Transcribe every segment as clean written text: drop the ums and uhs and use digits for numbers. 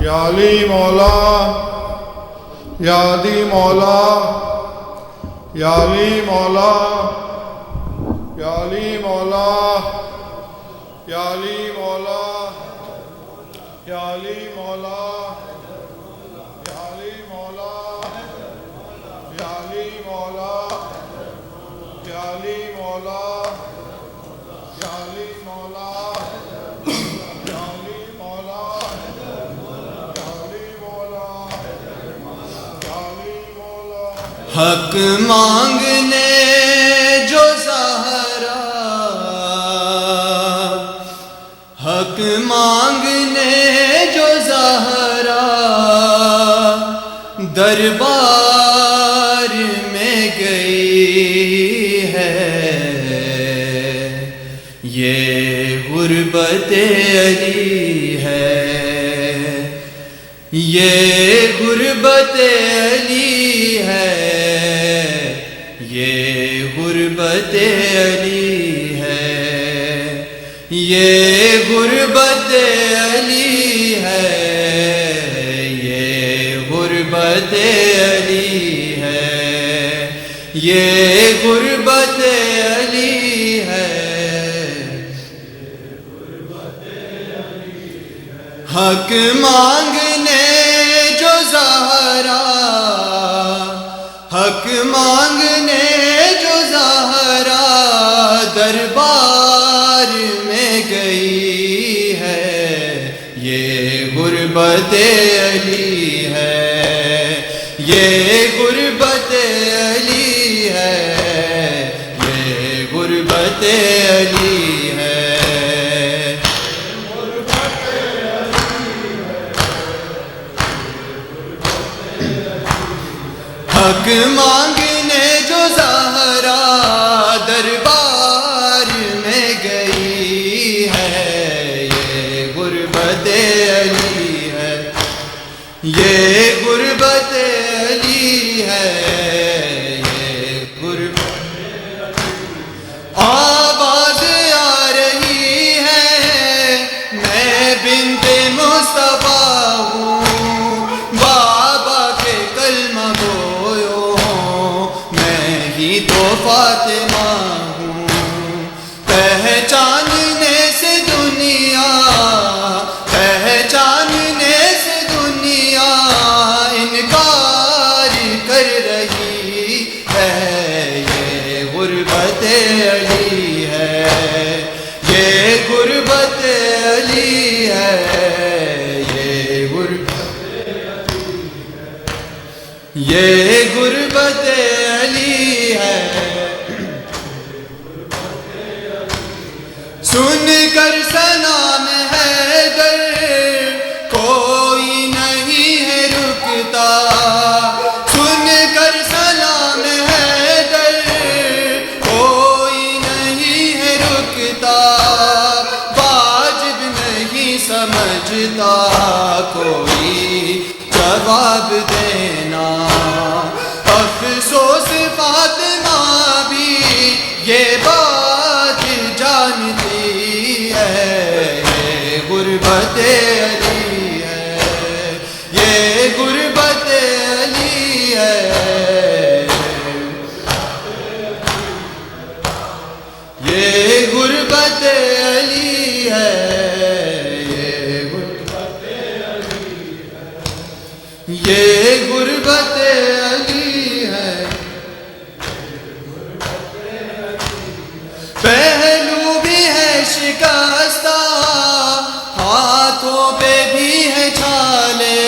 یا علی مولا، یا علی مولا، یا علی مولا، یا علی مولا، یا علی مولا، یا علی مولا، یا علی مولا، یا علی مولا، یا علی مولا، یا علی مولا، حق مانگنے جو زہرا، حق مانگنے جو زہرا دربار میں گئی ہے، یہ غربت علی ہے، یہ غربت علی ہے، یہ غربت علی ہے، یہ غربت علی ہے، یہ غربت علی ہے، یہ غربت علی ہے۔ حق مانگنے جو زہرا، حق مانگنے جو زہرا دربار میں گئی ہے، یہ غربت علی ہے، یہ غربت علی ہے، یہ غربت علی ہے۔ حق مانگنے جو زہرا دربار میں گئی ہے، یہ غربت علی ہے، یہ غربت علی ہے، یہ غربت علی۔ آواز آ رہی ہے میں بنت مصطفیٰ ہوں، بابا کے کلمہ تو فاطمہ ہوں، پہچاننے سے دنیا، پہچاننے سے دنیا انکار کر رہی ہے، یہ غربت علی ہے، یہ غربت علی ہے، یہ غربت علی ہے، یہ غربت علی ہے۔ سن کر سلام حیدر کوئی نہیں ہے رکتا، سن کر سلام حیدر کوئی نہیں ہے رکتا، واجب نہیں سمجھتا کوئی جواب دینا، افسوس فاطمہ بھی یہ بات جانتی ہے، یہ غربت علی ہے، یہ غربت علی ہے، یہ غربت علی ہے، یہ غربت علی ہے، یہ غربت علی ہے۔ پہلو بھی ہے شکستہ، ہاتھوں پہ بھی ہے چھالے،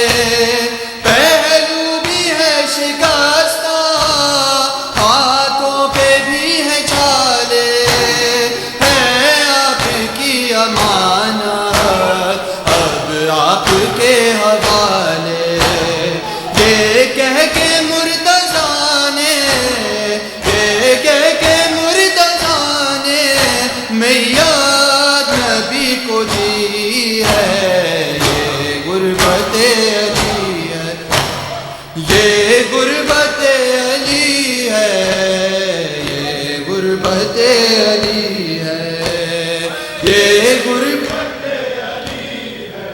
پہلو بھی ہے شکستہ، ہاتھوں پہ بھی ہے چھالے، ہے آپ کی امانت اب آپ کے حوالے، یہ کہہ کے مرتضیٰ نے، یہ کہہ کے مرتضیٰ نے میعاد نبی کو دی ہے، یہ غربت علی ہے، یہ غربت علی ہے، یہ غربت علی ہے، یہ غربت علی ہے۔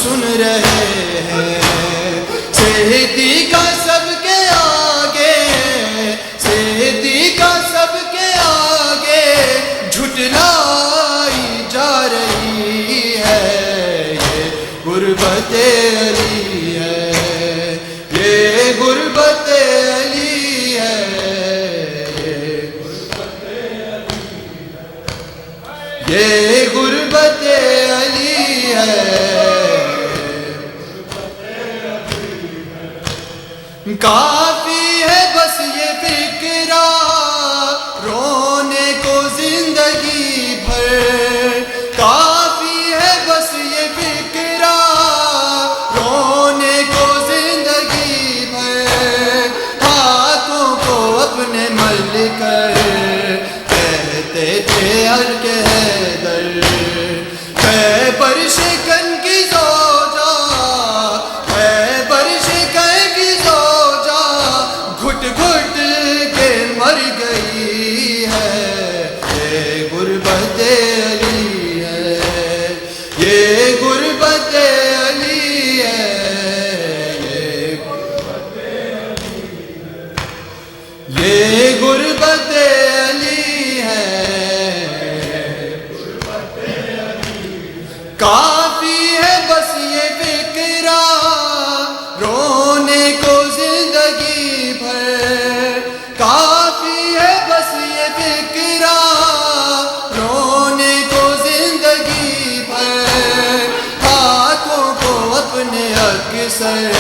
سن رہے ہیں، صدیقہ سب کے آگے، صدیقہ سب کے آگے جھٹلائی جا رہی ہے، یہ غربت علی ہے، یہ غربت علی ہے، یہ غربت علی ہے۔ کافی ہے بس یہ فکرہ رونے کو زندگی بھر، کافی ہے بس یہ فکرہ رونے کو زندگی بھر، ہاتھوں کو اپنے مل کر کہتے تھے الگ حیدر، خیبر شکن کی زوجہ، خیبر شکن کی زوجہ گھٹ گھٹ کے مر گئی ہے، یہ غربت علی ہے، یہ غربت علی ہے، یہ غربت علی ہے۔ کافی ہے بس یہ فکرہ رونے کو زندگی بھر، کافی ہے بس یہ فکرہ رونے کو زندگی بھر، ہاتھوں کو اپنے اکثر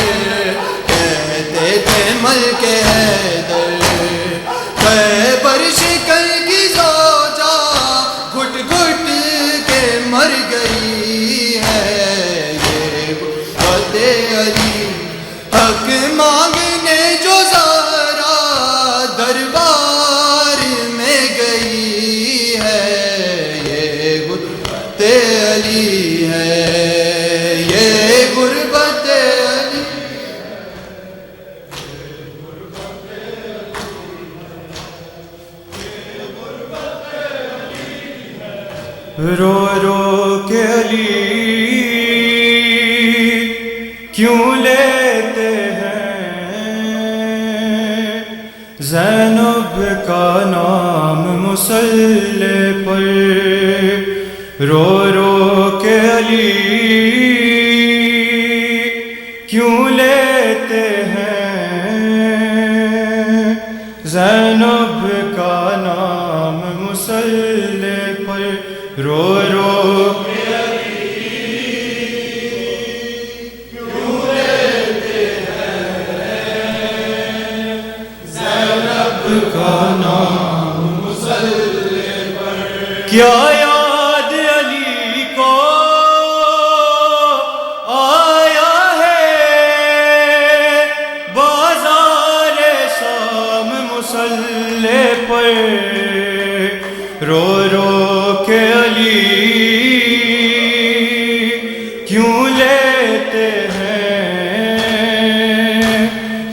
کہتے تھے ملک حیدر، خیبر شکن کی زوجہ گھٹ گھٹ کے مر گئی ہے، یہ غربت علی۔ حق مانگنے جو زہرا دربار میں گئی ہے، یہ غربت علی ہے، یہ غربت علی۔ رو رو کے علی کیوں لیتے ہیں زینب کا نام مصلی پر، رو رو کے علی کیوں لیتے ہیں زینب کا نام مصلی پر، رو رو کا نام مصلی پر، کیا یاد علی کو آیا ہے بازار شام مصلی پر، رو رو کے علی کیوں لیتے ہیں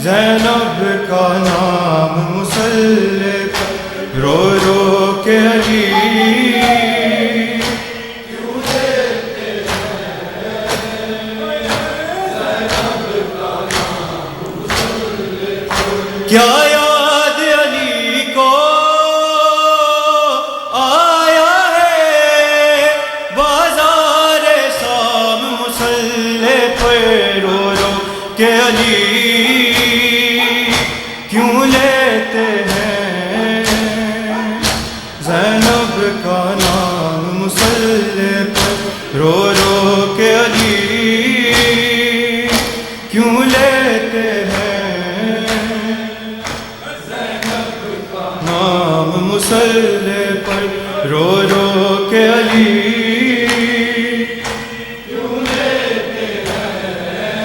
زینب کا نام مصلی پر، رو رو کے علی کیوں لیتے ہیں زینب کا نام مصلی پر، کیا یاد علی کو آیا ہے بازار شام مصلی پر، رو رو کے علی کیوں لیتے ہیں زینب کا نام مصلی پر، رو رو کے علی کیوں لیتے ہیں زینب کا نام مصلی پر، رو رو کے علی کیوں لیتے ہیں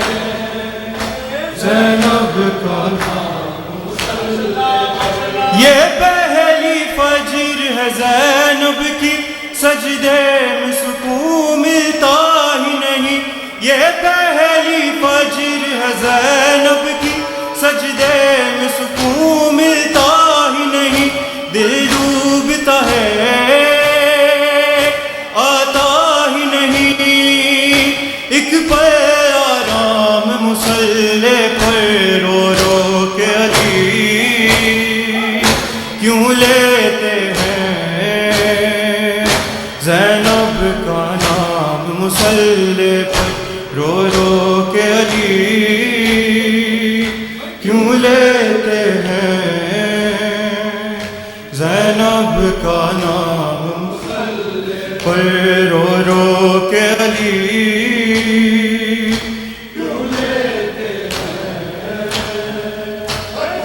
زینب کا نام مصلی پر، یہ پہلی فجر ہے زینب کی سجدے میں سکون ملتا ہی نہیں، یہ پہلی فجر ہے زینب کی سجدے میں سکون ملتا ہی نہیں، دل ڈوبتا ہے آتا ہی نہیں، ایک پل مسلح پر رو رو کے علی کیوں لیتے ہیں زینب کا نام پر رو رو کے علی کیوں لیتے ہیں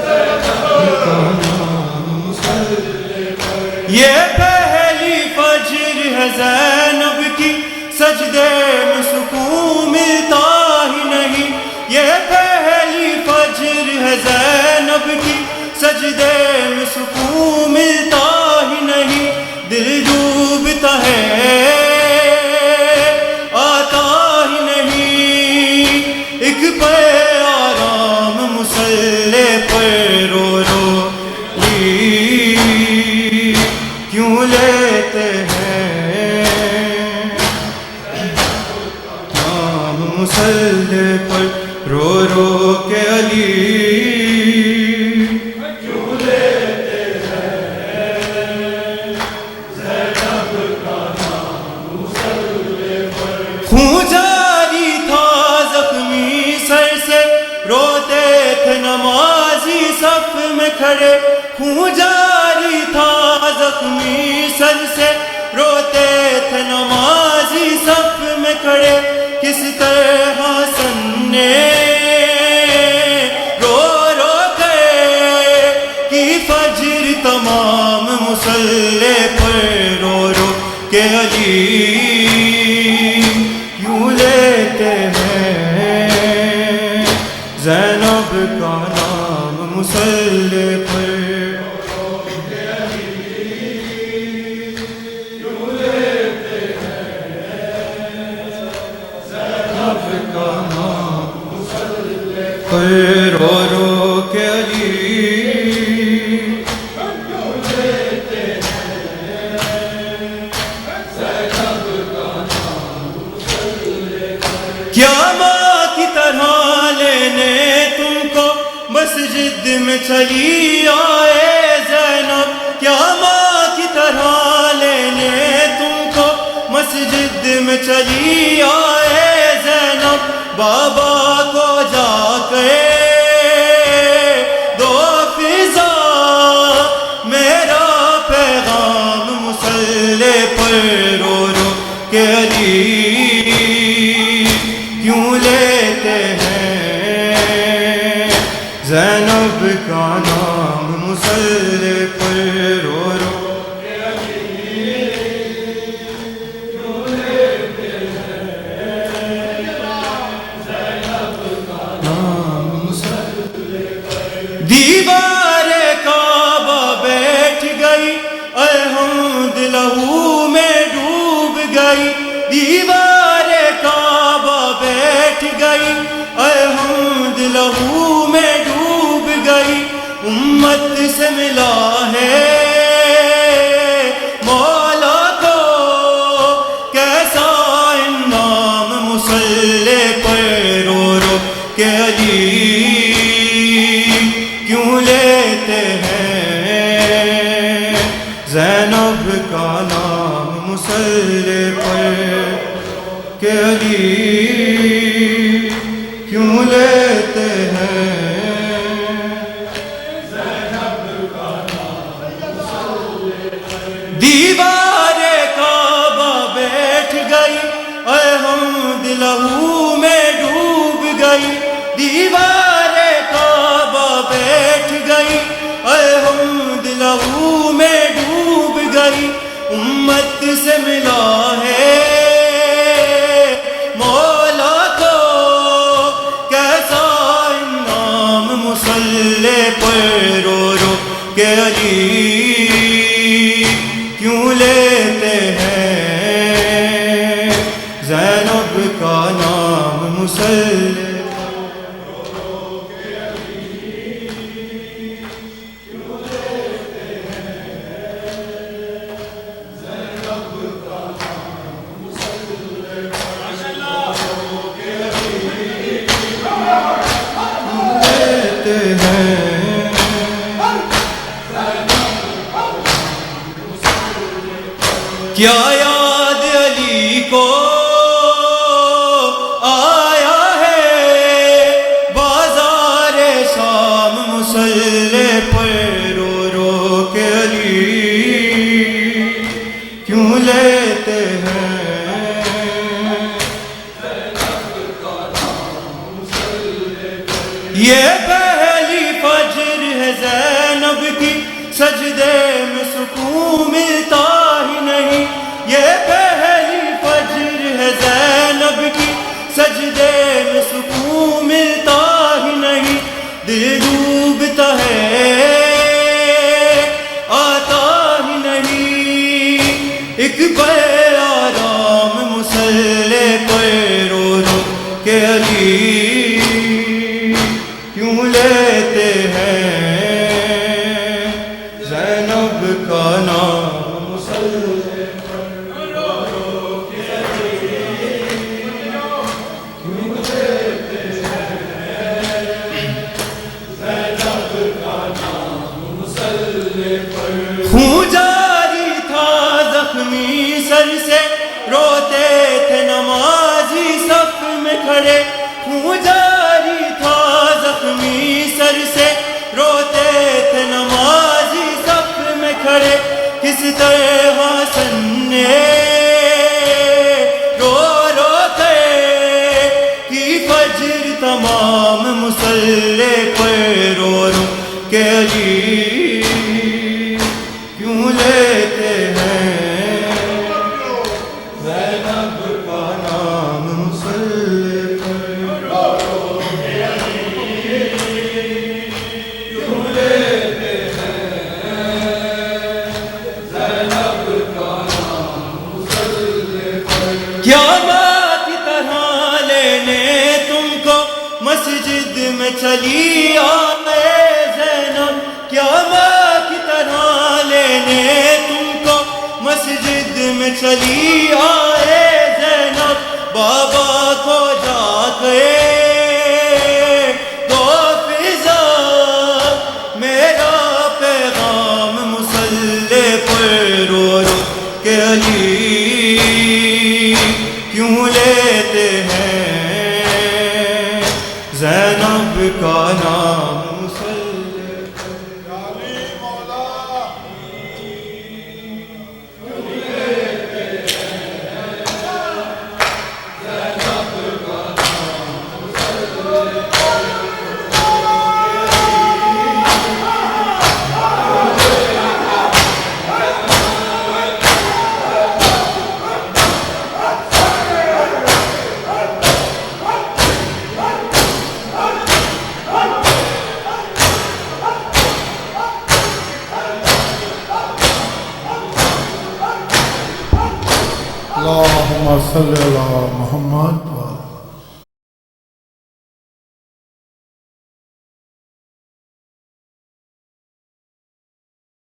زینب کا نام مسلح پر یہ پہلی فجر ہے زینب کی سجدے میں سکون ملتا ہی نہیں یہ پہلی فجر ہے زینب کی سجدے میں سکون ملتا ہی نہیں دل ڈوبتا ہے آتا ہی نہیں ایک پہ آرام مسلح پر رو رو لی کیوں لیتے ہیں نام مسلح پر رو رو کے علی کیوں لیتے ہیں زینب کا نام مسلح پر خون جاری تھا زخمی سر سے روتے تھے نمازی صف میں کھڑے خون جاری تھا زخمی سر سے روتے تھے نمازی صف میں کھڑے کس طرح حسن نے رو رو کے کی فجر تمام مسلح پر رو رو کے علی کیوں لیتے ہیں زینب کا نام مسلح پر رو رو کے علی کیا ماں کی طرح لینے تم کو مسجد میں چلی آئے زینب کیا ماں کی طرح لینے تم کو مسجد میں چلی آئے زینب بابا کو جا کے دو فضا میرا پیغام مسلح پر رو رو کے علی کیوں لیتے ہیں زینب کا نام مسلح پر رو رو کے علی کیوں لیتے ہیں زینب کا نام مسلح پر دیوار کعبہ بیٹھ گئی الحمد لہو میں ڈوب گئی دیوار کعبہ بیٹھ گئی الحمد لہو میں ڈوب گئی امت سے ملا ہے مولا کو کیسا انعام مسلح پر رو رو کے علی کیوں لیتے ہیں زینب کا نام مسلح پر کہ علی کیوں لیتے ہیں زینب کا نام دیوار کعبہ بیٹھ گئی الحمد لہو میں ڈوب گئی دیوار کعبہ بیٹھ گئی الحمد لہو میں ڈوب گئی امت سے ملا ہے مولا کو کیسا انعام مسلح پر رو رو کہ علی کیوں لیتے ہیں زینب کا نام مسلح کیا یاد علی کو یہ پہلی فجر ہے زینب کی، سجدے میں سکون ملتا ہی نہیں. یہ پہلی فجر ہے زینب کی، سجدے میں سکون ملتا ہی نہیں. دل ڈوبتا ہے آتا ہی نہیں. ایک پل آرام مصلی پر رو رو کہ علی کیوں لیتے ہیں زینب کا نام مصلی پر رو رو کہ علی کیوں لیتے ہیں زینب کا نام مصلی پر. خون جاری تھا زخمی سر سے، روتے تھے نمازی صف میں کھڑے. خون جاری تھا زخمی سر سے، روتے تھے نمازی صف میں کھڑے. کس طرح حسن نے رو رو کے کی فجر تمام مصلی پر رو رو کہ علی کیوں لیتے ہیں زینب کا نام مصلی پر رو رو کہ علی کیوں لیتے ہیں زینب کا نام مصلی پر. قیامت کی طرح لینے تم کو مسجد میں چلی آئے زینب. قیامت کی طرح لینے تم کو مسجد میں چلی آئے زینب. بابا کو جا گئے تو فضا میرا پیغام مصلی پر رو رو کہ علی کیوں لیتے ہیں زینب کا نام مصلی پر. یا علی مولا اللهم صل علی محمد